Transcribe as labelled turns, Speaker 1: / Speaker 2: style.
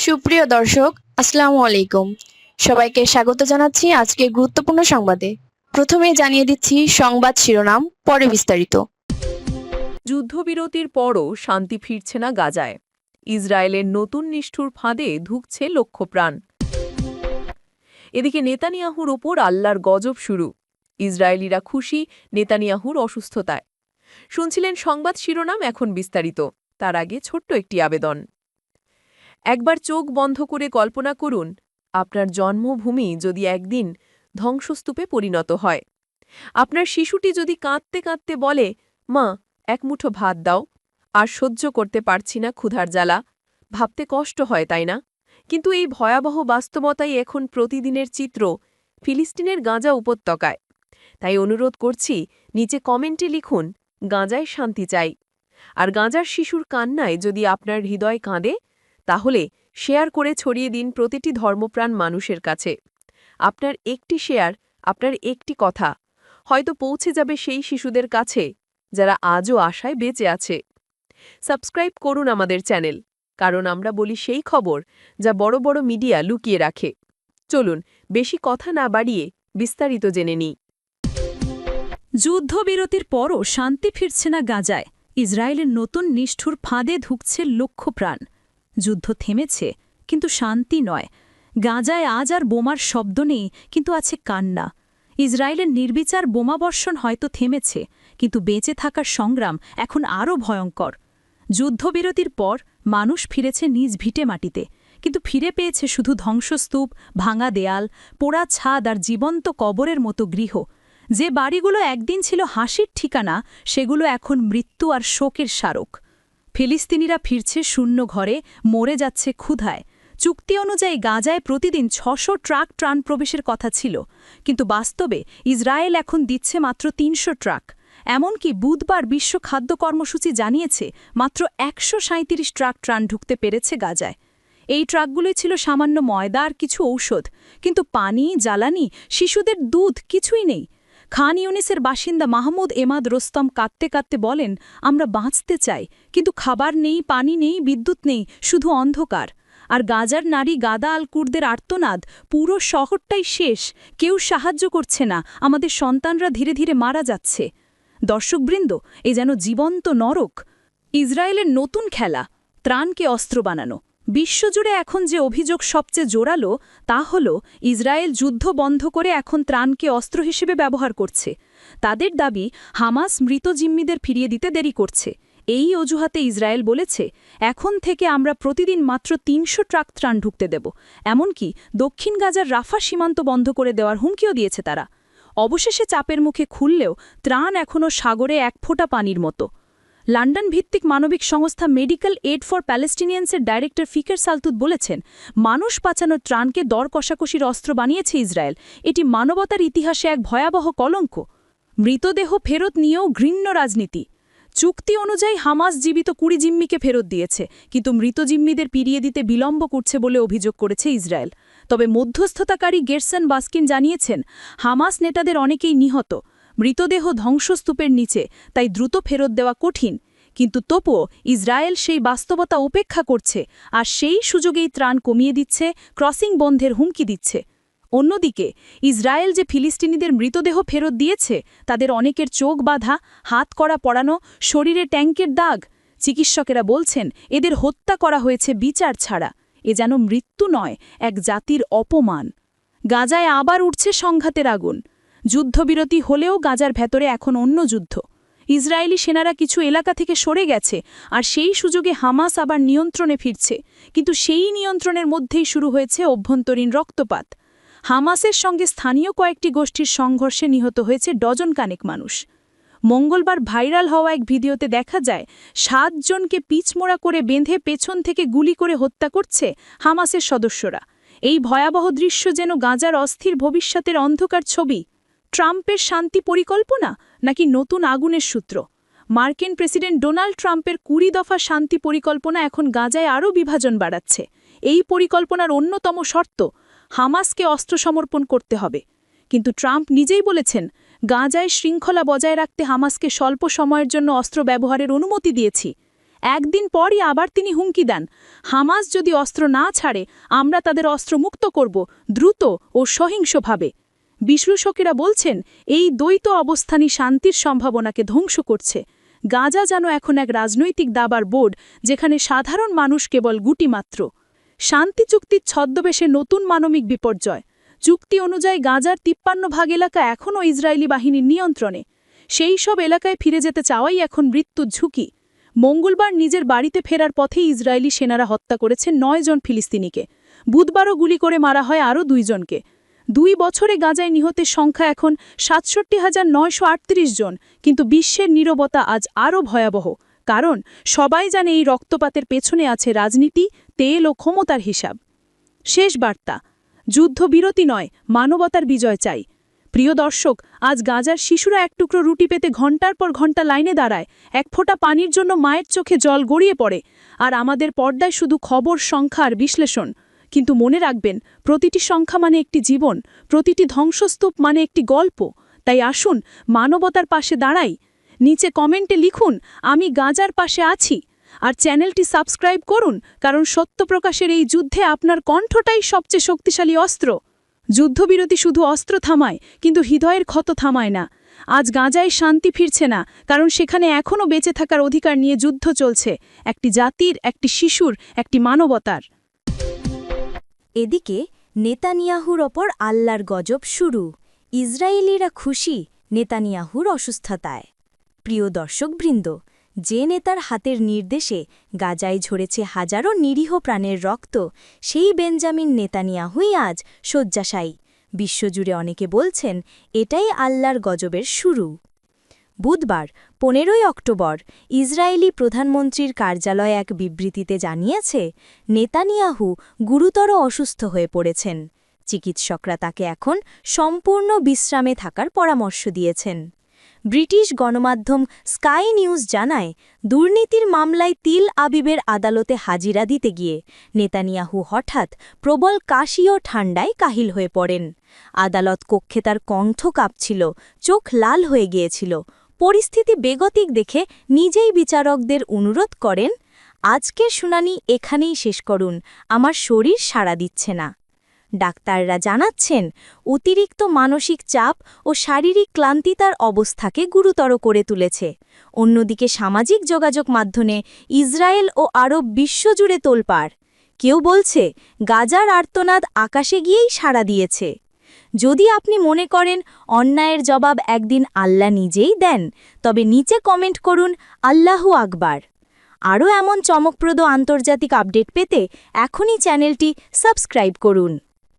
Speaker 1: সুপ্রিয় দর্শক, আসসালামু আলাইকুম। সবাইকে স্বাগত জানাচ্ছি আজকে গুরুত্বপূর্ণ সংবাদে। প্রথমে জানিয়ে দিচ্ছি সংবাদ শিরোনাম, পরে বিস্তারিত।
Speaker 2: যুদ্ধবিরতির পরও শান্তি ফিরছে না গাজায়। ইসরায়েলের নতুন নিষ্ঠুর ফাঁদে ধুঁকছে লক্ষ প্রাণ। এদিকে নেতানিয়াহুর ওপর আল্লাহর গজব শুরু। ইসরায়েলিরা খুশি নেতানিয়াহুর অসুস্থতায়। শুনছিলেন সংবাদ শিরোনাম, এখন বিস্তারিত। তার আগে ছোট্ট একটি আবেদন। একবার চোখ বন্ধ করে কল্পনা করুন, আপনার জন্মভূমি যদি একদিন ধ্বংসস্তূপে পরিণত হয়। আপনার শিশুটি যদি কাঁদতে কাঁদতে বলে, মা, এক মুঠো ভাত দাও, আর সহ্য করতে পারছি না ক্ষুধার জ্বালা। ভাবতে কষ্ট হয়, তাই না? কিন্তু এই ভয়াবহ বাস্তবতাই এখন প্রতিদিনের চিত্র ফিলিস্তিনের গাজা উপত্যকায়। তাই অনুরোধ করছি, নিচে কমেন্টে লিখুন, গাজায় শান্তি চাই। আর গাজার শিশুর কান্নায় যদি আপনার হৃদয় কাঁদে, তাহলে শেয়ার করে ছড়িয়ে দিন প্রতিটি ধর্মপ্রাণ মানুষের কাছে। আপনার একটি শেয়ার, আপনার একটি কথা হয়তো পৌঁছে যাবে সেই শিশুদের কাছে যারা আজও আশায় বেঁচে আছে। সাবস্ক্রাইব করুন আমাদের চ্যানেল, কারণ আমরা বলি সেই খবর যা বড় বড় মিডিয়া লুকিয়ে রাখে। চলুন বেশি কথা না বাড়িয়ে বিস্তারিত জেনে নিই।
Speaker 3: যুদ্ধবিরতির পরও শান্তি ফিরছে না গাজায়। ইসরায়েলের নতুন নিষ্ঠুর ফাঁদে ধুঁকছে লক্ষ প্রাণ। যুদ্ধ থেমেছে, কিন্তু শান্তি নয়। গাজায় আজ আর বোমার শব্দ নেই, কিন্তু আছে কান্না। ইসরায়েলের নির্বিচার বোমাবর্ষণ হয়তো থেমেছে, কিন্তু বেঁচে থাকার সংগ্রাম এখন আরও ভয়ঙ্কর। যুদ্ধবিরতির পর মানুষ ফিরেছে নিজ ভিটে মাটিতে, কিন্তু ফিরে পেয়েছে শুধু ধ্বংসস্তূপ, ভাঙা দেয়াল, পোড়া ছাদ আর জীবন্ত কবরের মতো গৃহ। যে বাড়িগুলো একদিন ছিল হাসির ঠিকানা, সেগুলো এখন মৃত্যু আর শোকের স্মারক। ফিলিস্তিনিরা ফিরছে শূন্য ঘরে, মরে যাচ্ছে ক্ষুধায়। চুক্তি অনুযায়ী গাজায় প্রতিদিন ৬০০ ট্রাক ত্রাণ প্রবেশের কথা ছিল, কিন্তু বাস্তবে ইসরায়েল এখন দিচ্ছে মাত্র ৩০০ ট্রাক। এমনকি বুধবার বিশ্ব খাদ্য কর্মসূচি জানিয়েছে মাত্র ১৩৭ ট্রাক ত্রাণ ঢুকতে পেরেছে গাজায়। এই ট্রাকগুলোই ছিল সামান্য ময়দা আর কিছু ঔষধ, কিন্তু পানি, জ্বালানি, শিশুদের দুধ কিছুই নেই। খান ইউনিসের বাসিন্দা মাহমুদ এমাদ রোস্তম কাঁদতে কাঁদতে বলেন, আমরা বাঁচতে চাই, কিন্তু খাবার নেই, পানি নেই, বিদ্যুৎ নেই, শুধু অন্ধকার। আর গাজার নারী গাদা আল কুরদের আর্তনাদ, পুরো শহরটাই শেষ, কেউ সাহায্য করছে না, আমাদের সন্তানরা ধীরে ধীরে মারা যাচ্ছে। দর্শকবৃন্দ, এ যেন জীবন্ত নরক। ইসরায়েলের নতুন খেলা, ত্রাণকে অস্ত্র বানানো। বিশ্বজুড়ে এখন যে অভিযোগ সবচেয়ে জোরালো, তা হল ইসরায়েল যুদ্ধ বন্ধ করে এখন ত্রাণকে অস্ত্র হিসেবে ব্যবহার করছে। তাদের দাবি, হামাস মৃত জিম্মিদের ফিরিয়ে দিতে দেরি করছে। এই অজুহাতে ইসরায়েল বলেছে, এখন থেকে আমরা প্রতিদিন মাত্র ৩০০ ট্রাক ত্রাণ ঢুকতে দেব। এমনকি দক্ষিণ গাজার রাফা সীমান্ত বন্ধ করে দেওয়ার হুমকিও দিয়েছে তারা। অবশেষে চাপের মুখে খুললেও ত্রাণ এখনও সাগরে এক ফোঁটা পানির মতো। লন্ডন ভিত্তিক মানবিক সংস্থা মেডিকেল এইড ফর প্যালেস্টিনিয়ান্সের ডাইরেক্টর ফিকার সালতুদ বলেছেন, মানুষ বাঁচানোর ত্রাণকে দর কষাকষির অস্ত্র বানিয়েছে ইসরায়েল। এটি মানবতার ইতিহাসে এক ভয়াবহ কলঙ্ক। মৃতদেহ ফেরত নিয়েও ঘৃণ্য রাজনীতি। চুক্তি অনুযায়ী হামাস জীবিত ২০ জিম্মিকে ফেরত দিয়েছে, কিন্তু মৃত জিম্মিদের ফিরিয়ে দিতে বিলম্ব করছে বলে অভিযোগ করেছে ইসরায়েল। তবে মধ্যস্থতাকারী গেরসন বাস্কিন জানিয়েছেন, হামাস নেতাদের অনেকেই নিহত, মৃতদেহ ধ্বংসস্তূপের নিচে, তাই দ্রুত ফেরত দেওয়া কঠিন। কিন্তু তবুও ইসরায়েল সেই বাস্তবতা উপেক্ষা করছে, আর সেই সুযোগেই ত্রাণ কমিয়ে দিচ্ছে, ক্রসিং বন্ধের হুমকি দিচ্ছে। অন্যদিকে ইসরায়েল যে ফিলিস্তিনিদের মৃতদেহ ফেরত দিয়েছে, তাদের অনেকের চোখ বাঁধা, হাত কড়া পরানো, শরীরে ট্যাঙ্কের দাগ। চিকিৎসকেরা বলছেন, এদের হত্যা করা হয়েছে বিচার ছাড়া। এ যেন মৃত্যু নয়, এক জাতির অপমান। গাজায় আবার উঠছে সংঘাতের আগুন। যুদ্ধবিরতি হলেও গাজার ভেতরে এখন অন্য যুদ্ধ। ইসরায়েলি সেনারা কিছু এলাকা থেকে সরে গেছে, আর সেই সুযোগে হামাস আবার নিয়ন্ত্রণে ফিরছে। কিন্তু সেই নিয়ন্ত্রণের মধ্যেই শুরু হয়েছে অভ্যন্তরীণ রক্তপাত। হামাসের সঙ্গে স্থানীয় কয়েকটি গোষ্ঠীর সংঘর্ষে নিহত হয়েছে ডজন কানেক মানুষ। মঙ্গলবার ভাইরাল হওয়া এক ভিডিওতে দেখা যায়, ৭ জনকে পিচমোড়া করে বেঁধে পেছন থেকে গুলি করে হত্যা করছে হামাসের সদস্যরা। এই ভয়াবহ দৃশ্য যেন গাজার অস্থির ভবিষ্যতের অন্ধকার ছবি। ট্রাম্পের শান্তি পরিকল্পনা নাকি নতুন আগুনের সূত্র? মার্কিন প্রেসিডেন্ট ডোনাল্ড ট্রাম্পের ২০ দফা শান্তি পরিকল্পনা এখন গাজায় আরও বিভাজন বাড়াচ্ছে। এই পরিকল্পনার অন্যতম শর্ত, হামাসকে অস্ত্র সমর্পণ করতে হবে। কিন্তু ট্রাম্প নিজেই বলেছেন, গাজায় শৃঙ্খলা বজায় রাখতে হামাসকে স্বল্প সময়ের জন্য অস্ত্র ব্যবহারের অনুমতি দিয়েছি। একদিন পরই আবার তিনি হুমকি দেন, হামাস যদি অস্ত্র না ছাড়ে আমরা তাদের অস্ত্রমুক্ত করব, দ্রুত ও সহিংসভাবে। বিশ্লেষকেরা বলছেন, এই দ্বৈত অবস্থানই শান্তির সম্ভাবনাকে ধ্বংস করছে। গাজা যেন এখন এক রাজনৈতিক দাবার বোর্ড, যেখানে সাধারণ মানুষ কেবল গুটিমাত্র। শান্তি চুক্তির ছদ্মবেশে নতুন মানবিক বিপর্যয়। চুক্তি অনুযায়ী গাজার 53% এলাকা এখনও ইসরায়েলি বাহিনীর নিয়ন্ত্রণে। সেই সব এলাকায় ফিরে যেতে চাওয়াই এখন মৃত্যুর ঝুঁকি। মঙ্গলবার নিজের বাড়িতে ফেরার পথে ইসরায়েলি সেনারা হত্যা করেছে 9 জন ফিলিস্তিনিকে। বুধবারও গুলি করে মারা হয় আরও 2 জনকে। 2 বছরে গাজায় নিহতের সংখ্যা এখন 67,938 জন, কিন্তু বিশ্বের নীরবতা আজ আরও ভয়াবহ। কারণ সবাই জানে এই রক্তপাতের পেছনে আছে রাজনীতি, তেল ও ক্ষমতার হিসাব। শেষ বার্তা, যুদ্ধবিরতি নয়, মানবতার বিজয় চাই। প্রিয় দর্শক, আজ গাজার শিশুরা এক টুকরো রুটি পেতে ঘন্টার পর ঘন্টা লাইনে দাঁড়ায়, এক ফোঁটা পানির জন্য মায়ের চোখে জল গড়িয়ে পড়ে, আর আমাদের পর্দায় শুধু খবর, সংখ্যা আর বিশ্লেষণ। কিন্তু মনে রাখবেন, প্রতিটি সংখ্যা মানে একটি জীবন, প্রতিটি ধ্বংসস্তূপ মানে একটি গল্প। তাই আসুন মানবতার পাশে দাঁড়াই। নিচে কমেন্টে লিখুন, আমি গাজার পাশে আছি। আর চ্যানেলটি সাবস্ক্রাইব করুন, কারণ সত্য প্রকাশের এই যুদ্ধে আপনার কণ্ঠটাই সবচেয়ে শক্তিশালী অস্ত্র। যুদ্ধবিরতি শুধু অস্ত্র থামায়, কিন্তু হৃদয়ের ক্ষত থামায় না। আজ গাজায় শান্তি ফিরছে না, কারণ সেখানে এখনও বেঁচে থাকার অধিকার নিয়ে যুদ্ধ চলছে, একটি জাতির, একটি শিশুর, একটি মানবতার।
Speaker 4: এদিকে নেতানিয়াহুর ওপর আল্লাহর গজব শুরু। ইসরায়েলিরা খুশি নেতানিয়াহুর অসুস্থতায়। প্রিয় দর্শকবৃন্দ, যে নেতার হাতের নির্দেশে গাজায় ঝরেছে হাজারো নিরীহ প্রাণের রক্ত, সেই বেঞ্জামিন নেতানিয়াহুই আজ শয্যাশায়ী। বিশ্বজুড়ে অনেকে বলছেন, এটাই আল্লাহর গজবের শুরু। বুধবার 15 অক্টোবর ইসরায়েলি প্রধানমন্ত্রীর কার্যালয় এক বিবৃতিতে জানিয়েছে, নেতানিয়াহু গুরুতর অসুস্থ হয়ে পড়েছেন। চিকিৎসকরা তাকে এখন সম্পূর্ণ বিশ্রামে থাকার পরামর্শ দিয়েছেন। ব্রিটিশ গণমাধ্যম স্কাই নিউজ জানায়, দুর্নীতির মামলায় তিল আবিবের আদালতে হাজিরা দিতে গিয়ে নেতানিয়াহু হঠাৎ প্রবল কাশি ও ঠান্ডায় কাহিল হয়ে পড়েন। আদালত কক্ষে তার কণ্ঠ কাঁপছিল, চোখ লাল হয়ে গিয়েছিল। পরিস্থিতি বেগতিক দেখে নিজেই বিচারকদের অনুরোধ করেন, আজকের শুনানি এখানেই শেষ করুন, আমার শরীর সাড়া দিচ্ছে না। ডাক্তাররা জানাচ্ছেন, অতিরিক্ত মানসিক চাপ ও শারীরিক ক্লান্তি তার অবস্থাকে গুরুতর করে তুলেছে। অন্যদিকে সামাজিক যোগাযোগ মাধ্যমে ইসরায়েল ও আরব বিশ্বজুড়ে তোলপাড়। কেউ বলছে, গাজার আর্তনাদ আকাশে গিয়েই সাড়া দিয়েছে। যদি আপনি মনে করেন অন্যায়ের জবাব একদিন আল্লাহ নিজেই দেন, তবে নিচে কমেন্ট করুন, আল্লাহু আকবার। আরও এমন চমকপ্রদ আন্তর্জাতিক আপডেট পেতে এখনই চ্যানেলটি সাবস্ক্রাইব করুন।